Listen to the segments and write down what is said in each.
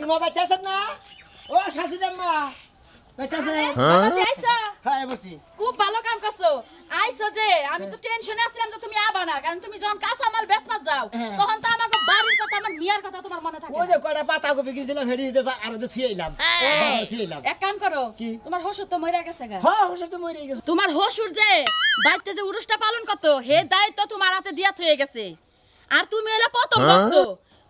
শাশুড়িমা বাইতেছেন না? ও শাশুড়িমা বাইতেছে? বাবাজি আইছো? হ্যাঁ বসি। খুব ভালো কাম করছো। আইছো যে আমি তো টেনশনে আছিলাম যে তুমি আবা না, কারণ তুমি যখন কাঁচামাল বেচতে যাও তখন তো আমাকে বাড়ির কথা আমার মিয়ার কথা তোমার মনে থাকে। ওই যে কয়টা পাতা কপি কিনছিলাম হেডি দিতে আর তো থিয়েইলাম। বাজার থিয়েইলাম। এক কাম করো, কি? তোমার হসুর তো মরে গেছে গা। হ্যাঁ হসুর তো মরে গেছে। তোমার হসুর যে বাড়িতে যে উরুসটা পালন করতো হে দায়িত্ব তোমার হাতে দিয়া হয়ে গেছে। আর তুমি এলা প্রথম ভক্ত,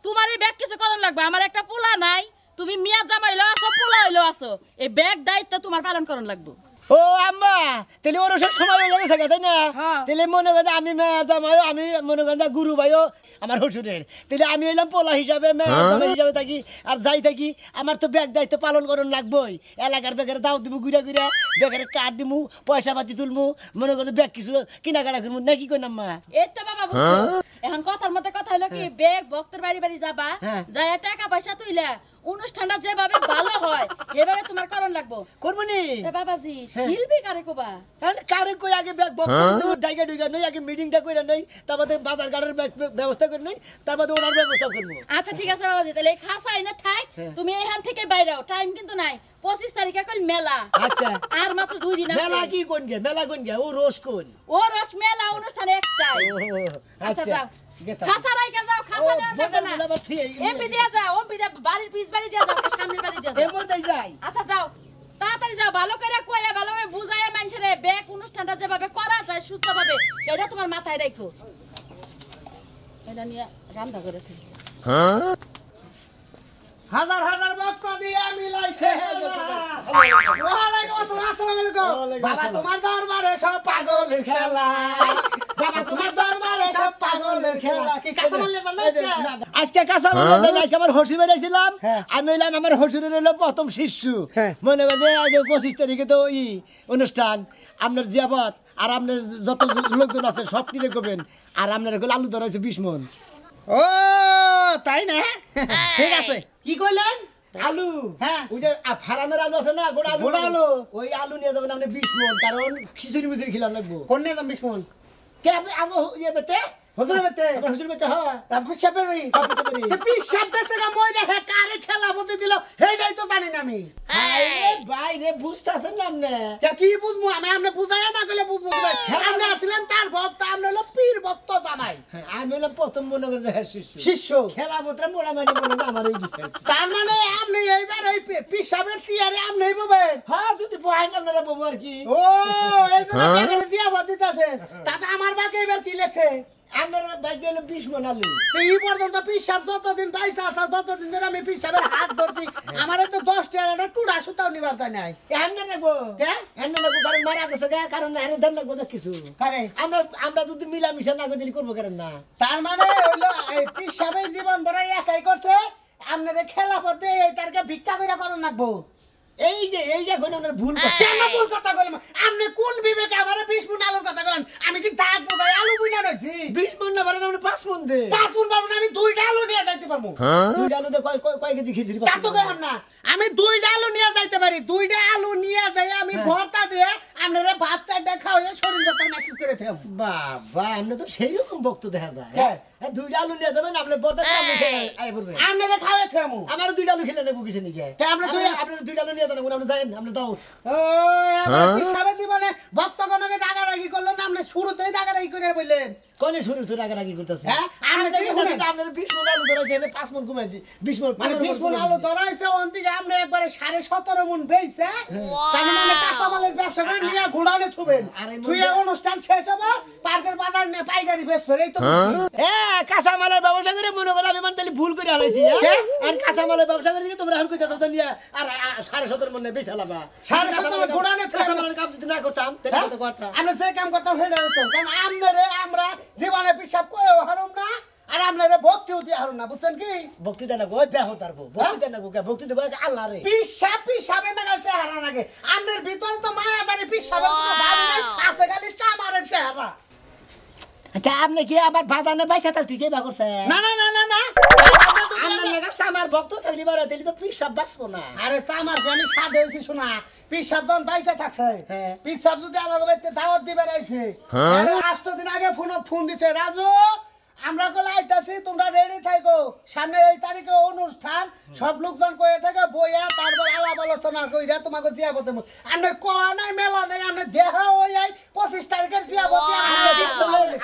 তোমার এই ব্যাগ কিছু করণ লাগবে। আমার একটা পোলা নাই, তুমি মিয়া জামাইলো আছো, পোলা হইলো আছো, এই ব্যাগ দায়িত্ব তোমার পালন করণ লাগবে। ও আম্মা তাহলে ওর সব সময় হয়ে গেছে তাই না? তাহলে মনে করেন আমি মেয়ের জামাইও, আমি মনে করেন গুরু ভাইও আমার হসুরের, তাহলে আমি এলাম পোলা হিসাবে মেয়ের জামাই হিসাবে থাকি আর যাই থাকি আমার তো ব্যাগ দায়িত্ব পালন করণ লাগবেই। এলাকার ব্যাগের দাও দিব ঘুরা ঘুরা, ব্যাগের কার্ড দিমু, পয়সা পাতি তুলমু, মনে করেন ব্যাগ কিছু কিনাকাটা করবো নাকি কই আম্মা? এই তো বাবা বুঝছো, এখন কথার মধ্যে কথা হলো কি ব্যাগ ভক্তের বাড়ি বাড়ি যাবা, যাই টাকা পয়সা তুইলা অনুষ্ঠানটা যেভাবে ভালো হয় সেভাবে তোমার করণ লাগবো। করবো নি বাবাজি শিল্পী কারে কোবা? কারে কই আগে ব্যাগ বক্ত ডাইগা ডুইগা নই, আগে মিটিংটা কইরা নই, তারপরে বাজার গাড়ির ব্যবস্থা করে নই, তারপরে ওনার ব্যবস্থা করবো। আচ্ছা ঠিক আছে বাবাজি, তাহলে খাসা আইনা থাক, তুমি এখান থেকে বাইরেও, টাইম কিন্তু নাই। 25 তারিখে কল মেলা। আচ্ছা আর মাত্র 2 দিন আছে। মেলা কি কোন গে? মেলা কোন গে? ও রোজ কোন? ও রস মেলা অনুষ্ঠান একটাই। আচ্ছা যাও খাসা রাইকা যাও, খাসা না না এমপি দিয়া যাও, এমপি দিয়া বাড়ির পিছ বাড়ি দিয়া যাও, সামনের বাড়ি দিয়া যাও। এমন তাই যাই। আচ্ছা যাও তাড়াতাড়ি যাও, ভালো করে কইয়া ভালোভাবে বুঝাইয়া মানুষের ব্যাগ অনুষ্ঠানটা যেভাবে করা যায় সুস্থভাবে এটা তোমার মাথায় রাখো। এটা নিয়ে রান্না করে থাকি। হাজার হাজার ভক্ত দিয়ে মিলাইছে। ওয়ালাইকুম আসসালাম। আসসালামু আলাইকুম। বাবা তোমার দরবারে সব পাগলের খেলা, বাবা তোমার দরবারে সব পাগলের খেলা। কি কাঁচামাল নেবার না আজকে কাঁচামাল নেই, আজকে আমার হসুর বেড়াইছিলাম। আমি হইলাম আমার হসুরের হলো প্রথম শিষ্য। মনে করে আজ 25 তারিখে তো ওই অনুষ্ঠান, আপনার জিয়াবত আর আপনার যত লোকজন আছে সব কিনে করবেন। আর আপনার আলু ধরাইছে 20 মন। ও তাই না? ঠিক আছে। কি কইলেন? আলু হ্যাঁ ওই যে ফার্মের আলু আছে না, গোড়া আলু, গোড়া আলু, ওই আলু নিয়ে যাবেন আপনি 20 মন, কারণ খিচুড়ি মিচুড়ি খিলান লাগবো। কোন নিয়ে দাম 20 মন? কে আমি ইয়ে বেতে হুজুর বেতে? আমার হুজুর বেতে। হ্যাঁ তারপর সাপের ওই তে পিস সাপ দেছে গা মই দেখে কারে খেলা বলতে দিল হেই যাই তো জানি না আমি। আরে ভাই রে বুঝতাছেন না আপনি? কি বুঝমু আমি? আপনি বুঝাইয়া না গেলে বুঝমু কোথায়? আপনি আসলেন তার ভক্ত, আপনি হলো পীর ভক্ত জামাই। আমি হলাম প্রথম মনে করে যে শিষ্য। শিষ্য খেলা পত্র মোড়ামারি মনে না আমারই দিছে। তার মানে আপনি এইবার ওই পিস সাপের সিয়ারে আপনি বলবেন? হ্যাঁ যদি বহাই আপনারা বলবো আর কি। ও এই জন্য কেন দিয়া দিতেছে? তাতে আমার বাকি এবার কি লেখছে? আপনার ভাগ্য হলো 20 মন আলু। তো এই পর্যন্ত পিসাব যতদিন পাইছে আসা ততদিন ধরে আমি পিসাবের হাত ধরছি, আমারে তো 10 টাকা টুডা সুতাও নিবার কয় নাই। এমনি নেবো কে এমনি নেবো, কারণ মারা গেছে গে, কারণ এনে দেন নেবো না কিছু। আরে আমরা যদি মিলামিশা না করে করবো কেন না? তার মানে হইলো এই পিসাবের জীবন বড় একাই করছে, আপনাদের খেলা পথে এই তারকে ভিক্ষা কইরা করন লাগবো। এই যে এখন আমরা ভুল কেন ভুল কথা কইলাম? আপনি কোন বিবেকে আমারে 20 মণ আলুর কথা কইলেন? আমি কি দাগ বোঝাই আলু বুইনা রইছি? 20 মন না পারেন আপনি 5 মন দে। 5 মণ পারবো না, আমি 2টা আলু নিয়ে যাইতে পারবো। 2টা আলু দে কয় কেজি খিচুড়ি তা তো কইলাম না, আমি 2টা আলু নিয়ে যাইতে পারি। 2টা আলু নিয়ে যাই আমি ভর্তা দিয়ে আপনারে ভাত চাইটা খাওয়াইয়া শরীর কথা মেসেজ করে থাম। বাবা আপনি তো সেই রকম ভক্ত দেখা যায়। হ্যাঁ 2টা আলু নিয়ে যাবেন, আপনি বর্তা আপনি আয় করবেন, আপনারে খাওয়াই থামু। আমার 2টা আলু খেলে নেবো কিছু নাকি? আপনি 2টা আলু নিয়ে যান, আপনি যাবেন, আপনি দাও। ও আমার পিসাবে জীবনে ভক্তগণকে রাগারাগি করলেন, আপনি শুরুতেই রাগারাগি করে বললেন। কোনে শুরু তো রাগারাগি করতেছে? হ্যাঁ আপনি কি আপনার 20 মন আলু ধরাইছে, 5 মন কমাই দি, 20 মন মানে 20 মণ আলু ধরাইছে, অন্তিকে আমরা একবারে 17.5 মণ বেচছে। তার মানে কাঁচামালের ব্যবসা করে নিয়ে ঘোড়ানে থুবেন, থুয়ে অনুষ্ঠান শেষ হবে, পার্কের বাজার নিয়ে পাইকারি বেচবেন। এই তো হ্যাঁ কাঁচামালের ব্যবসা করে মনে করো আমি মানে তাহলে ভুল করে আলাইছি। আর কাঁচামালের ব্যবসা করে দিকে তোমরা এখন কইতাছো তো নিয়ে আর 17.5 মন বেচালাবা। 17.5 ঘোড়ানে কাঁচামালের কাম যদি না করতাম তাহলে কত করতাম? আমরা যে কাম করতাম হেলে হইতাম, কারণ আমনেরে আমরা জীবনে পিসাব কইও হারুম না, আর আপনারে ভক্তি হতে হারুম না, বুঝছেন কি? ভক্তি দেন ওই বেহ তারবো, ভক্তি দেন ভক্তি দেব আল্লাহ রে। পিসাবের না গেছে হারা নাগে, আমনের ভিতরে তো মায়াদারি পিসাবের কোনো ভাব নাই, আছে খালি সামারের চেহারা। আচ্ছা আপনি কি আবার বাজানে পয়সা থাকতে কি বা করছে? না না না না না, আমার লাগা আমার ভক্ত থাকলি বারে দিলি তো পিসাব বাঁচবো না। আরে সামার আমি সাধে হইছি শোনা, পিসাব যখন পয়সা থাকছে, পিসাব যদি আমাকে বাইতে দাওয়াত দিবে রাইছে, আরে 8 দিন আগে ফোন দিছে, রাজু আমরা কল আইতাছি তোমরা রেডি থাকো, সামনে এই তারিখে অনুষ্ঠান সব লোকজন কয়ে থাকে বইয়া তারপর আলাপ আলোচনা কইরা তোমাকে জিয়াবতে আমরা কোয়া নাই মেলা নাই আমরা দেহ ওই 25 তারিখের জিয়াবতে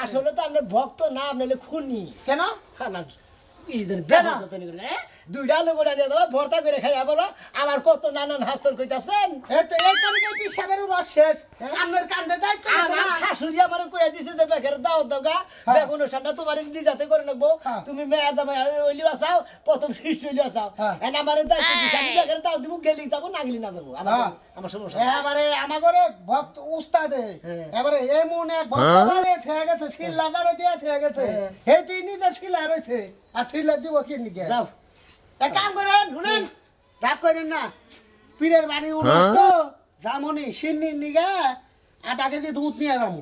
আসলে তো আমরা ভক্ত না নাহলে খুনি কেন হালাল ইদের বেদা তনি করে দুইটা লোক নিয়ে দাও ভর্তা করে খাইয়া বলো আমার কত নানান হাস্তর কইতাছেন এই তারিখে পিসাবের রস শেষ আপনার কান্দে দায়িত্ব আমার শাশুড়ি আমার কইয়া দিছে যে বেকের দাও দাওগা বেক অনুষ্ঠানটা তোমার নিজাতে করে নেবো তুমি মেয়ের দাম ওইলিও আসাও প্রথম শিষ্য হইলিও আসাও এন আমার দায়িত্ব দিছে আমি বেকের দাও দিব গেলি যাব না গেলি না যাবো আমার সমস্যা এবারে আমাগরে ভক্ত উস্তাদে এবারে এমন এক ভক্ত বাড়ি থেকে গেছে সিল্লাদারে দিয়া থেকে গেছে হে তুই নিজে সিলা রয়েছে আর সিল্লা দিব কি নিকে যাও এক কাম করেন শুনেন রাগ করেন না পীরের বাড়ি উড়স তো জামনি সিন্নির নিগা 8 কেজি দুধ নিয়ে যাবো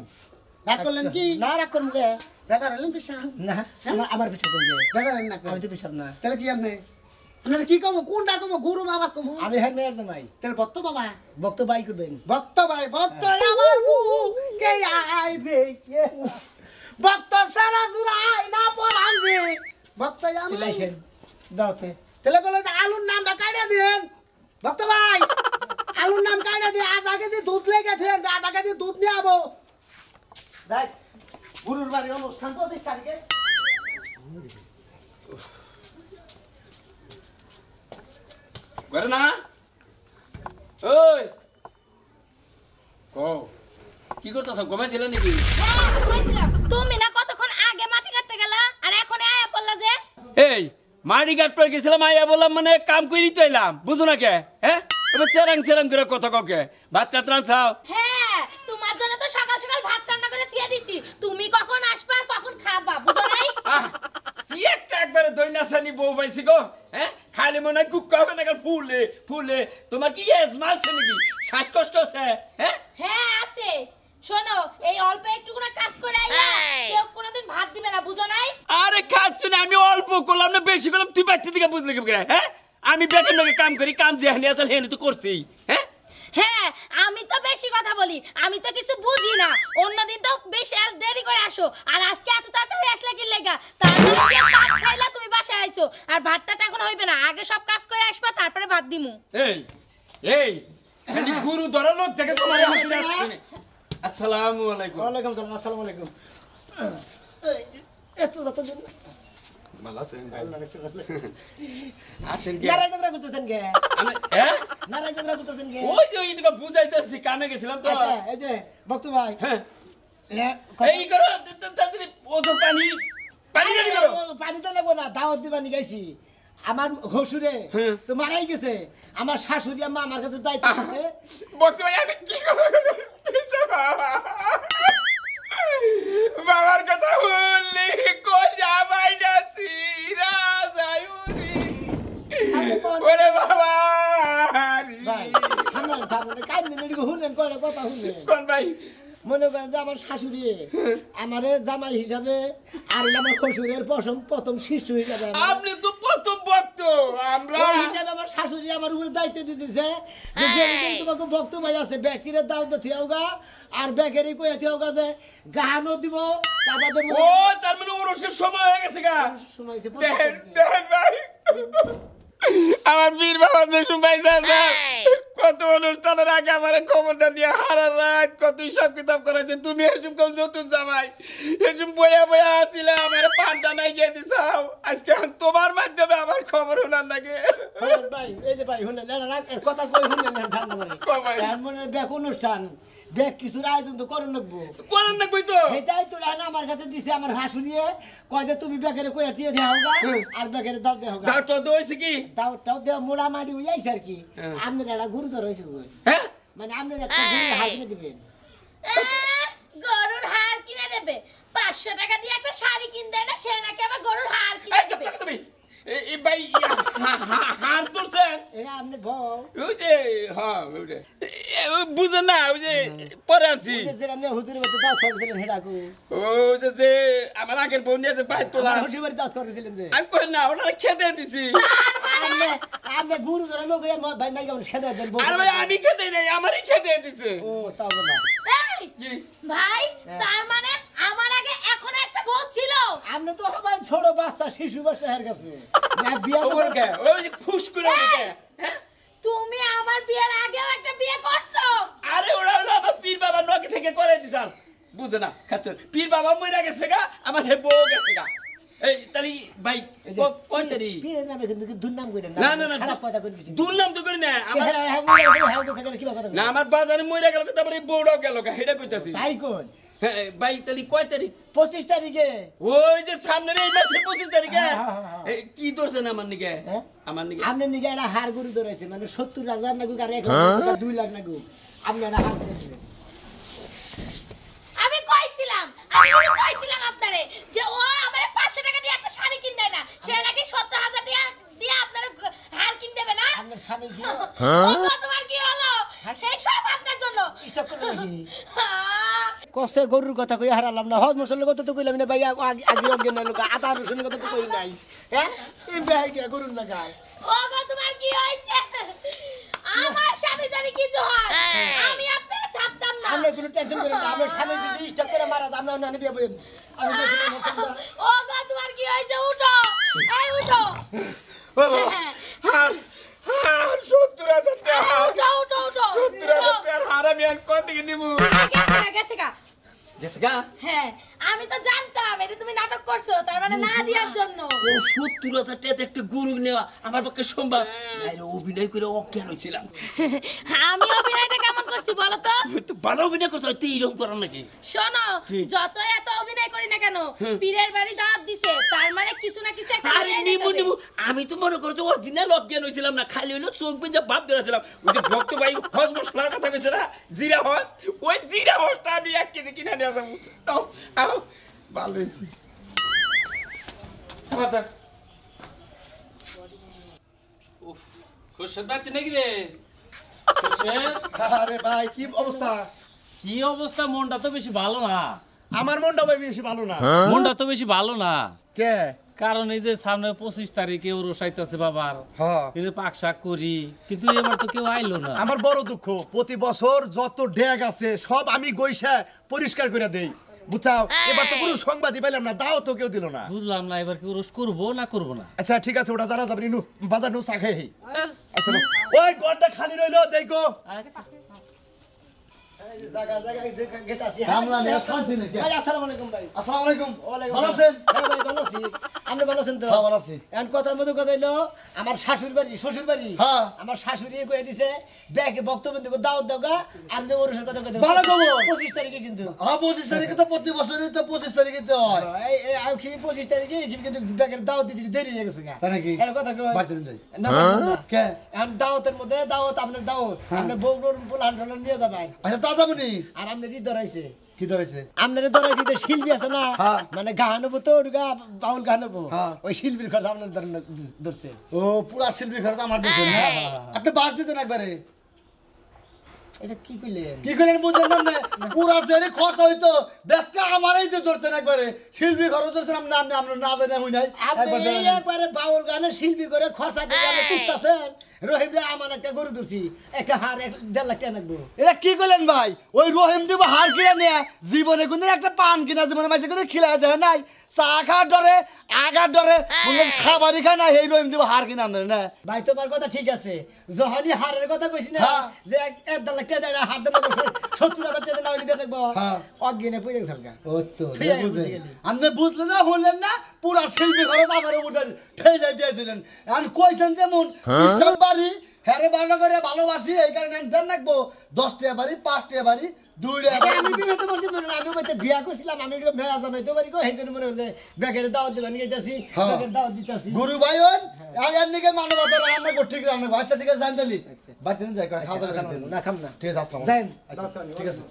রাগ করলেন কি না রাখ করুন গে বেকার হলেন পিসা না আমার পিছু করবে বেকার হলেন না আমি তো পিছাব না তাহলে কি আপনি আপনারা কি কমো কোনটা কমো গুরু বাবা কমো আমি হ্যাঁ মেয়ের দামাই তাহলে ভক্ত বাবা ভক্ত বাই করবেন ভক্ত ভাই ভক্ত আমার বউ কে আইবে ভক্ত সারা জুড়াই না পড়ান রে ভক্ত আমার ইলাইছেন দাওতে তাহলে বলে যে আলুর নামটা কাইড়া দিন ভক্ত ভাই আলুর নাম কাইড়া দিয়ে আজ আগে দিয়ে দুধ লেগেছে আজ আগে দিয়ে দুধ নিয়ে আবো দেখ গুরুর বাড়ির অনুষ্ঠান 25 তারিখে করে না ওই ও কি করতেছ ঘুমাইছিল নাকি তুমি না কতক্ষণ আগে মাটি কাটতে গেলা আর এখন আয়া পড়লা যে এই মাটি কাটতে গেছিলাম আইয়া বললাম মানে কাম করি তো এলাম বুঝো না কে হ্যাঁ এবার চেরাং করে কথা কাউকে ভাত চাত রাঁধাও হ্যাঁ তোমার জন্য তো সকাল সকাল ভাত রান্না করে দিয়ে দিছি তুমি কখন আসবে আর কখন খাবা বুঝো নাই কি একটা একবারে দইনাসানি বউ পাইছি গো হ্যাঁ খালি মনে হয় কুক্কা হবে না ফুলে ফুলে তোমার কি এজমা আছে নাকি শ্বাসকষ্ট আছে হ্যাঁ হ্যাঁ আছে শোনো এই অল্প একটুকুনা কাজ করে আইয়া কেউ কোনোদিন ভাত দিবে না বুঝো নাই আরে খাচ্ছ না আমি অল্প করলাম না বেশি করলাম তুই বাচ্চা দিকে বুঝলি কি করে হ্যাঁ আমি বেতন মেঘে কাম করি কাম যেখানে আসলে হেনে তো করছি হ্যাঁ হ্যাঁ আমি তো বেশি কথা বলি আমি তো কিছু বুঝি না অন্যদিন তো বেশি দেরি করে আসো আর আজকে এত তাড়াতাড়ি আসলে কি লেগা তার মানে সে কাজ খাইলা তুমি বাসায় আইছো আর ভাতটা এখন হইবে না আগে সব কাজ করে আসবা তারপরে ভাত দিমু এই খালি গুরু ধরা লোক থেকে তোমার আসসালামু আলাইকুম ওয়ালাইকুম সালাম আসসালামু আলাইকুম এত যত দিন ভালো আছেন ভাই আসেন কে নারাই ঝগড়া করতেছেন কে হ্যাঁ নারাই ঝগড়া করতেছেন কে ওই যে এইটুকু বুঝাইতেছি কামে গেছিলাম তো আচ্ছা এই যে ভক্ত ভাই হ্যাঁ কথা- এই করো তাড়াতাড়ি ও তো পানি পানি রেডি করো পানি তো লাগবো না দাওয়াত দিবা নিগাইছি আমার হসুরে তো মারাই গেছে আমার শাশুড়ি আম্মা আমার কাছে দায়িত্ব দিতে বক্ত ভাই আমি কি করব বাবার কথা বললি কই যাবাই যাচ্ছি রাজায়ুরি ওরে বাবা ভাই থামেন থামেন কাইন্দিন এদিকে শুনেন কয়টা কথা শুনেন কোন ভাই মনে করেন যে আমার শাশুড়ি আমারে জামাই হিসাবে আর আমার শ্বশুরের প্রথম শিশু হিসাবে আপনি তো প্রথম ভক্ত আমরা ওই হিসাবে আমার শাশুড়ি আমার উপরে দায়িত্ব দিয়ে দিছে যে যেদিন তোমাকে ভক্ত ভাই আছে ব্যাকিরে দাও তো থিয়াওগা আর ব্যাকেরই কইয়া থিয়াওগা যে গাহানো দিব তার বাদে ও তার মানে ওরসের সময় হয়ে গেছে গা সময় হয়েছে দেন দেন ভাই আমার বীর বাবা যে শুনবাই কত অনুষ্ঠানের আগে আমার খবরটা দিয়ে হারা রাত কত হিসাব কিতাব করেছে তুমি এসব কোন নতুন জামাই এসব বইয়া বইয়া আছিলে আমার পানটা নাই গিয়ে দিছাও আজকে তোমার মাধ্যমে আমার খবর শোনার লাগে ভাই এই যে ভাই শুনেন কথা কই শুনেন ঠান্ডা মানে এর মনে ব্যাক অনুষ্ঠান ব্যাক কিছুর আয়োজন তো করুন লাগবো করেন না কই তো এটাই তো রানা আমার কাছে দিছে আমার হাসুরিয়ে কয় যে তুমি ব্যাকেরে কইয়া দিয়ে দেওগা আর ব্যাকেরে দাও দেওগা যাও তো দইছে কি দাও দেও মোড়া মাটি হইয়াইছে আর কি আপনি একটা গুরুতর হয়েছে হ্যাঁ মানে আপনি একটা গুরুর হাল কিনে দিবেন গরুর হাড় কিনে দেবে 500 টাকা দিয়ে একটা শাড়ি কিন দেয় না সে নাকি আবার গরুর হাড় কিনে এই চুপ দেবে থাকো তুমি এই ভাই হার তুলছেন এরা আপনি বউ ওই যে হ্যাঁ ওইটা বুঝেন না ওই যে পরে আছি যেটা আপনি হুজুরের মধ্যে দাও করেছিলেন হেডাকু ওই যে আমার আগের বোন নিয়ে যে বাইর তোলা আমার হুজুরের বাড়ি দাও করেছিলেন যে আর কই না ওটা খেতে দিছি আপনি গুরু ধরে লোক ভাই মাই কেমন খেতে দেন বউ আর ভাই আমি খেতে নেই আমারই খেতে দিছে ও তাও বলা এই ভাই তার মানে আমার আগে এখন একটা বউ বউ ছিল আপনি তো সবাই ছোট বাচ্চা শিশু বাচ্চা হের গেছে না বিয়া খবর কে ওই যে ফুস করে কে হ্যাঁ তুমি আমার বিয়ের আগেও একটা বিয়ে করছো আরে ওরা হলো আমার পীর বাবা নকে থেকে করে দিছাল বুঝে না খাচ্ছ পীর বাবা মইরা গেছে গা আমার হে বউ গেছে গা এই তালি ভাই কই তারি পীরের নামে কিন্তু দুর্নাম কইরেন না না না খারাপ কথা কইছি দুর্নাম তো করি না আমার কি কথা না আমার বাজারে মইরা গেল তারপরে বউড়াও গেল গা হেডা কইতাছি তাই কোন হ্যাঁ ভাই তালি কয় তারিখ 25 তারিখে ওই যে সামনের এই মাসের 25 তারিখে হ্যাঁ। এই কি দোষেন আমার নিকে হ্যাঁ? আমার নিকে আপনি নিকে একটা হাড় গরু ধরেছে মানে 70,000 নাগু আর 1 লাখ 2 লাখ নাগু আপনি একটা হাড় ধরেছিলেন আমি কইছিলাম আপনারে যে ও আমারে 500 টাকা দিয়ে একটা শাড়ি কিন দেয় না সে নাকি 70,000 টাকা দিয়ে আপনারে হার কিন দেবে না আপনার স্বামী কি ও তোমার কি হলো সেই সব আপনার জন্য স্টক করে নাকি কষ্ট গরুর কথা কই হারালাম না হজ মশলার কথা তো কইলাম না ভাই আগে আগে না লোক আতা রসুনের কথা তো কই নাই হ্যাঁ এই ভাই কি গরুর না গায় ও গো তোমার কি হইছে আমার স্বামী জানি কিছু হয় আমি আপনারে ছাড়তাম না আমরা কোনো টেনশন করেন না আমার স্বামী যদি স্টক করে মারা দাম না বিয়ে বইন আমি ও গো তোমার কি হইছে উঠো এই উঠো হার হার 70,000 টাকা উঠো উঠো উঠো 70,000 টাকা হার আমি আর কত থেকে নিমু গেছে গা গেছে গা হ্যাঁ আমি তো জানতাম এটা তুমি নাটক করছো তার মানে না দেওয়ার জন্য ও 70,000 টাকা একটা গরু নেওয়া আমার পক্ষে সম্ভব নাইলে অভিনয় করে অজ্ঞান হইছিলাম আমি অভিনয়টা কেমন করছি বলো তো তো ভালো অভিনয় করছো তুই এরকম করার নাকি শোনো যত এত অভিনয় করি না কেন পীরের বাড়ি দাওয়াত দিছে তার মানে কিছু না কিছু একটা আরে নিমু নিমু আমি তো মনে করছো অরিজিনাল অজ্ঞান হইছিলাম না খালি হইলো চোখ বিন্দা ভাব ধরেছিলাম ওই যে ভক্ত ভাই হজ মশলার কথা কইছে না জিরা হজ ওই জিরা হজটা আমি 1 কেজি কিনে নিয়ে যাবো আও আও ভালো হইছে কথা উফ খুশি বাতি নাকি রে খুশি আরে ভাই কি অবস্থা কি অবস্থা মনটা তো বেশি ভালো না আমার মনটা ভাই বেশি ভালো না মনটা তো বেশি ভালো না কে কারণ এই যে সামনে 25 তারিখে ওর সাইতেছে বাবার হ্যাঁ এই যে পাক শাক করি কিন্তু এবার তো কেউ আইলো না আমার বড় দুঃখ প্রতি বছর যত ড্যাগ আছে সব আমি গইসা পরিষ্কার করে দেই বুঝাও এবার তো কোনো সংবাদই পাইলাম না দাও তো কেউ দিল না বুঝলাম না এবার কি ওরস করবো না করবো না আচ্ছা ঠিক আছে ওটা জানা যাবে নু বাজার নু চা খাই আচ্ছা নো। ওই ঘরটা খালি রইলো দেখো জায়গা জায়গা যে গেতাছি হামলা নেই, শান্তি নেই। ভাই আসসালামু আলাইকুম ভাই আসসালামু আলাইকুম ওয়ালাইকুম ভালো আসসালাম। আছেন হ্যাঁ ভাই ভালো আছি আপনি ভালো আছেন তো হ্যাঁ ভালো আছি এখন কথার মধ্যে কথা হইলো আমার শাশুড় বাড়ি শ্বশুর বাড়ি হ্যাঁ। আমার শাশুড়ি কয়ে দিছে ব্যাগে বক্তব্য দিকে দাওয়াত দাওগা আর যে ওর কথা কইতে ভালো খবর। 25 তারিখে কিন্তু হ্যাঁ 25 তারিখে তো প্রতি বছরই তো 25 তারিখে তো হয় এই এই আউ কি 25 তারিখে কিন্তু ব্যাগের দাওয়াত দিতে দেরি হয়ে গেছে গা তাই নাকি? এর কথা কই বাড়িতে যাই না বাড়িতে না। কে এখন দাওয়াতের মধ্যে দাওয়াত আপনার দাওয়াত আপনি বউ পোলান টোলান নিয়ে যাবেন আচ্ছা তা যাবনি আর আপনি দি ধরাইছে কি ধরেছে আপনারে ধরাইছে তো শিল্পী আছে না হ্যাঁ। মানে গান হবো তো ওটা বাউল গান হবো হ্যাঁ। ওই শিল্পীর খরচ আপনার ধরছে ও পুরা শিল্পী খরচ আমার দিতে আপনি বাস দিতেন একবারে এটা কি কইলেন কি করেন বুঝলেন না পুরা জেনে খরচ হইতো ব্যাগটা আমারই তো ধরতেন একবারে শিল্পী খরচ ধরতেন আপনি আপনি আমরা না জানি হই নাই আপনি একবারে বাউল গানের শিল্পী করে খরচা করে আপনি করতেছেন রহিম রে আমার একটা গরু ধরছি একটা হার 1.5 লাখ টাকা লাগবো এটা কি করলেন ভাই ওই রহিম দিব হার কিনে নেয়া জীবনে কোনদিন একটা পান কিনা জীবনে মাঝে কোনদিন খিলাই দেয় নাই চা খাওয়ার ডরে আগার ডরে খাবারই খায় না এই রহিম দিব হার কিনে আনতে না ভাই তোমার কথা ঠিক আছে যখনই হারের কথা কইছি না হ্যাঁ। যে 1.5 লাখ টাকা হার দিলে 70,000 টাকা না হইলে দেখবো হ্যাঁ। অজ্ঞানে পড়ে গেছে গা ও তো ঠিক আছে, বুঝে গেলি। আপনি বুঝলেন না বললেন না পুরা শিল্পী খরচ আমার উপরে ঠেলে দিয়ে দিলেন আর কইছেন যেমন সব বাড়ি হ্যারে বানা করে ভালোবাসি এই কারণে জান রাখবো 10 টাকা বাড়ি 5 টাকা বাড়ি 2 টাকা আমি বাড়ি বিবাহিত করছি মনে হয়, আমি বলতে বিয়া করছিলাম আমি মেয়া জামাইতে পারি গো সেইজন্য মনে হচ্ছে ব্যাগের দাওয়াত দিবা নিয়ে যাচ্ছি হ্যাঁ। ব্যাগের দাওয়াত দিতেছি গুরু ভাই হন আর এর নিকে মানবতা রান্না কর ঠিক রান্না আচ্ছা ঠিক আছে জানতালি বাড়িতে যাই খাওয়া দাওয়া করতে না খাম না ঠিক আছে আসসালাম যাইন। আচ্ছা, ঠিক আছে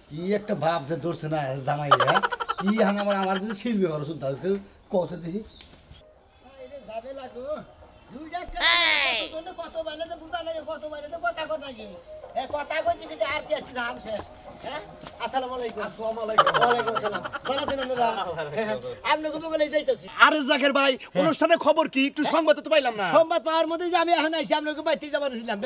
কি একটা ভাব যে ধরছে না জামাই হ্যাঁ কি হান আমার যদি শিল্পী খরচ শুনতে হবে কত দেখি যাবে লাগো দুইটা কত বাইলে তো বুঝা লাগে কত বাইলে তো কথা কর নাকি এ কথা কইছি কিন্তু আর কি ধান শেষ হ্যাঁ আসসালামু আলাইকুম আসসালামু আলাইকুম। ওয়ালাইকুম আসসালাম ভালো আছেন আপনারা আপনাকে বলে যাইতাছি আরে জাকের ভাই অনুষ্ঠানের খবর কি একটু সংবাদ তো পাইলাম না। সোমবার পাওয়ার মধ্যে যে আমি এখন আইছি আপনাকে বাইতে যাবার ছিলাম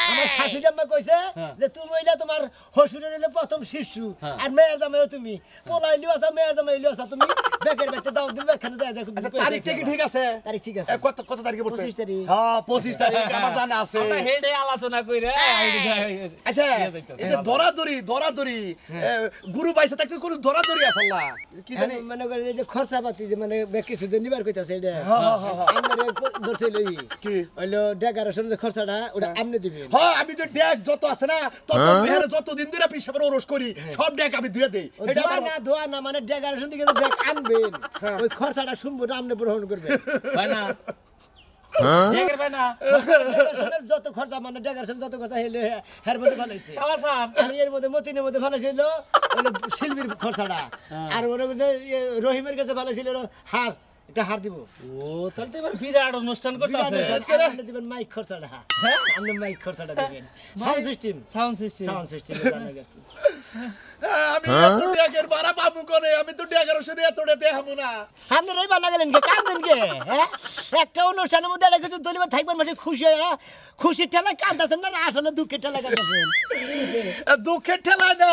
আমার শাশুড়ি আম্মা কইছে যে তুমি হইলা তোমার হসুরের হইলে প্রথম শিশু আর মেয়ের জামাইও তুমি পোলাইলিও আছো মেয়ের জামাইলিও আছো তুমি বেকের বাইতে দাও দিবে এখানে যাই দেখো আচ্ছা তারিখটা কি ঠিক আছে? তারিখ ঠিক আছে কত তারিখে পড়ছে? 25 তারিখ। হ্যাঁ 25 তারিখ আমার জানা আছে। আমরা হেডে আলোচনা কইরা আচ্ছা এই যে দরাদরি গুরু পাইছে তাকে কোন দরাদরি আছে না কি জানি মনে করে যে খরচাপাতি যে মানে কিছু দিন নিবার কইতাছে এটা আমরা ধরছে লই কি? হইলো ডেকারেশন যে খরচাটা ওটা আপনি দিবেন হ্যাঁ আমি তো ডেক যত আছে না তত মেহের যত দিন ধরে পিছাবার ওরস করি সব ডেক আমি ধুয়ে দেই। এটা ধোয়া না মানে ডেকারেশন থেকে যে ব্যাগ আনবেন ওই খরচাটা শুনবো আপনি গ্রহণ করবেন ভাই না দেখের ভাই না ডেকারেশনের যত খরচা মানে ডেকারেশন যত খরচা হইলে হের মধ্যে ভালাইছে কালা স্যার আর এর মধ্যে মতিনের মধ্যে ভালাইছিল হইলো শিল্পীর খরচাটা আর মনে করছে রহিমের কাছে ভালাইছিল হার একটা হার দিব ও তাহলে তো এবার বিরাট অনুষ্ঠান করতেছে আপনি দিবেন মাইক খরচাটা আপনি মাইক খরচাটা দিবেন sound system sound system sound system আমি এত ডেকের বাড়া বাবু করে আমি তো ডেকারেশনে এতটা দেখাবো না। আপনি রে বানা গেলেন কে কাঁদেন কে হ্যাঁ একটা অনুষ্ঠানের মধ্যে একটা কিছু দলিবা থাকবেন মাসে খুশি হয়ে খুশির ঠেলায় কাঁদাছেন না আসলে দুঃখের ঠেলায় কাঁদাছেন দুঃখের ঠেলা না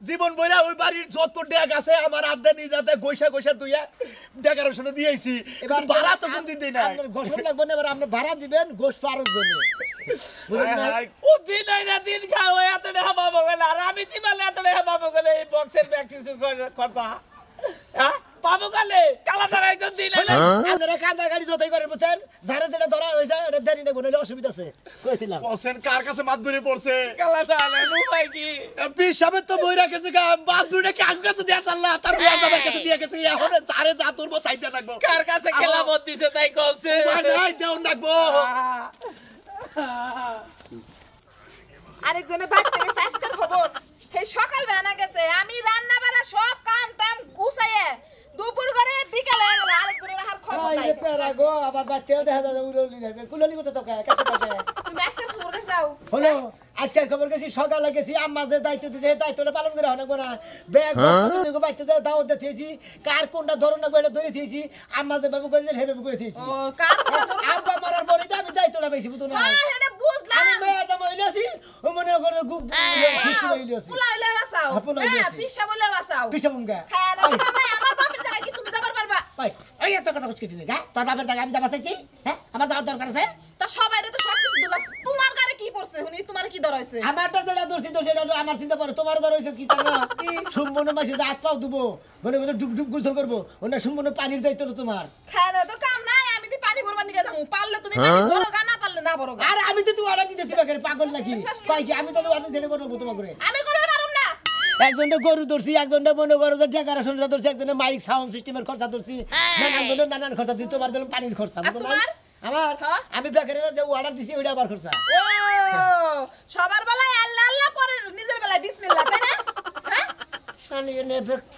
জীবন বইরা ওই বাড়ির যত ডেক আছে আমার আড্ডা নিয়ে যাতে গৈসা দুইয়া ডেকারেশনে দিয়েছি এবার ভাড়া তো কোন দিন দেই না। আপনার গোসল লাগবে না এবার আপনি ভাড়া দিবেন গোশ পারত জন্য বুঝলেন না ও দিন আইনা দিন খাওয়া এত টাকা পাবো গেলে আর আমি দিবালে এত টাকা পাবো গেলে এই বক্সের প্র্যাকটিস করতা হ্যাঁ পাবো গেলে কালা টাকা একদম দিন আইনা আপনারা কান্দা গাড়ি যতই করেন বুঝছেন যারা যেটা ধরা হয়েছে ওটা দেরি না কোনো অসুবিধা আছে কইছিলাম বসেন কার কাছে মাত ধরে পড়ছে কালা টাকা ভাই কি পিসাবে তো বইরা গেছে গা বাদ দুইটা কি আগু কাছে দিয়া চাল্লা তার বিয়া যাবার কাছে দিয়া গেছে এখন চারে যা তুরবো তাইতে থাকবো কার কাছে খেলা মত দিছে তাই কইছে নাই দেও নাকবো। আরেকজনে বাদ থেকে স্বাস্থ্যের খবর হে সকাল বেলা গেছে আমি রান্না বাড়া সব কাম টাম গুছাইয়ে দুপুর করে বিকালে গেল আরেকজনের আর খবর নাই এই পেরা গো আবার বাচ্চাও দেখা যায় উড়লি না কুললি করতে তো কাছে পাশে তুমি আজকে খবর কাছে যাও হলো আজকের খবর গেছি সকালে গেছি আম্মা যে দায়িত্ব দিতে দায়িত্বটা পালন করে অনেক না ব্যাগ বাচ্চাদের দাওয়াত দিয়েছি কার কোনটা ধরন না বলে ধরে দিয়েছি আম্মা যে বাবু কইছে হে বাবু কইতেছি ও কার কথা ধরো আব্বা মরার পরে যে আমি দায়িত্বটা পাইছি বুঝো না হ্যাঁ এটা বুঝলাম আমি মেয়ের দাম হইলাছি ও মনে করে খুব সৃষ্টি হইলাছি পোলা হইলে বাঁচাও হ্যাঁ, পোলা হইলে হ্যাঁ বাঁচাও। পিসা বলে বাঁচাও পিছা মুঙ্গা খায় না তো নাই আমার বাপের জায়গায় কি তুমি যাবার পারবা ভাই এই এত কথা কইছিস না তোর বাপের টাকা আমি যাবার চাইছি হ্যাঁ আমার যাওয়ার দরকার আছে তা সবাই তো সব কিছু দিলাম তোমার গারে কি পড়ছে হুনি তোমার কি দর হইছে আমারটা যেটা দর্শি দর্শি এটা আমার চিন্তা করো তোমার ধর হয়েছে কি জানো কি? সম্পূর্ণ মাসে যে হাত পাও দেবো মনে করে ডুব ডুব গোসল করবো ওটা সম্পূর্ণ পানির দায়িত্ব তো তোমার খায় না তো কাম নাই আমি তো পানি ভরবার নিয়ে যাবো পারলে তুমি পানি ভরো গা না পারলে না ভরো গা আর আমি তো তোমার অর্ডার দিতেছি বাকের পাগল নাকি কয় কি আমি তো অর্ডার দিতে করবো তোমার করে আমি করতে পারুম না একজনটা গরু ধরছি একজনটা মনে করো যে ডেকারেশন ধরছি একজনে মাইক সাউন্ড সিস্টেমের খরচা ধরছি নানান ধরনের নানান খরচা দিই তোমার দিলাম পানির খরচা বুঝো না? তোমার? আমার হ্যাঁ? আমি বেকারে যে অর্ডার দিছি ওইটা আবার খরচা ও সবার বেলায় আল্লাহ আল্লাহ পরে নিজের বেলায় বিসমিল্লাহ তাই না হ্যাঁ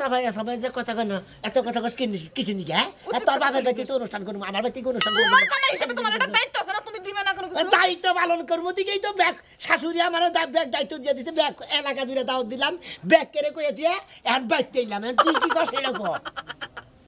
সবাই সবাই যে কথা কেন এত কথা কস কিছু নি হ্যাঁ তোর বাবার বাড়িতে তো অনুষ্ঠান করবো আমার বাড়িতে অনুষ্ঠান করবো তোমার জামাই হিসেবে তোমার একটা দায়িত্ব আছে না তুমি দিবে না কোনো কিছু দায়িত্ব পালন করবো দিকেই তো ব্যাগ শাশুড়ি আমার ব্যাগ দায়িত্ব দিয়ে দিছে ব্যাগ এলাকা জুড়ে দাওয়াত দিলাম ব্যাগ কেড়ে কয়ে দিয়ে এখন বাইতে এলাম তুই কি কর সেরকম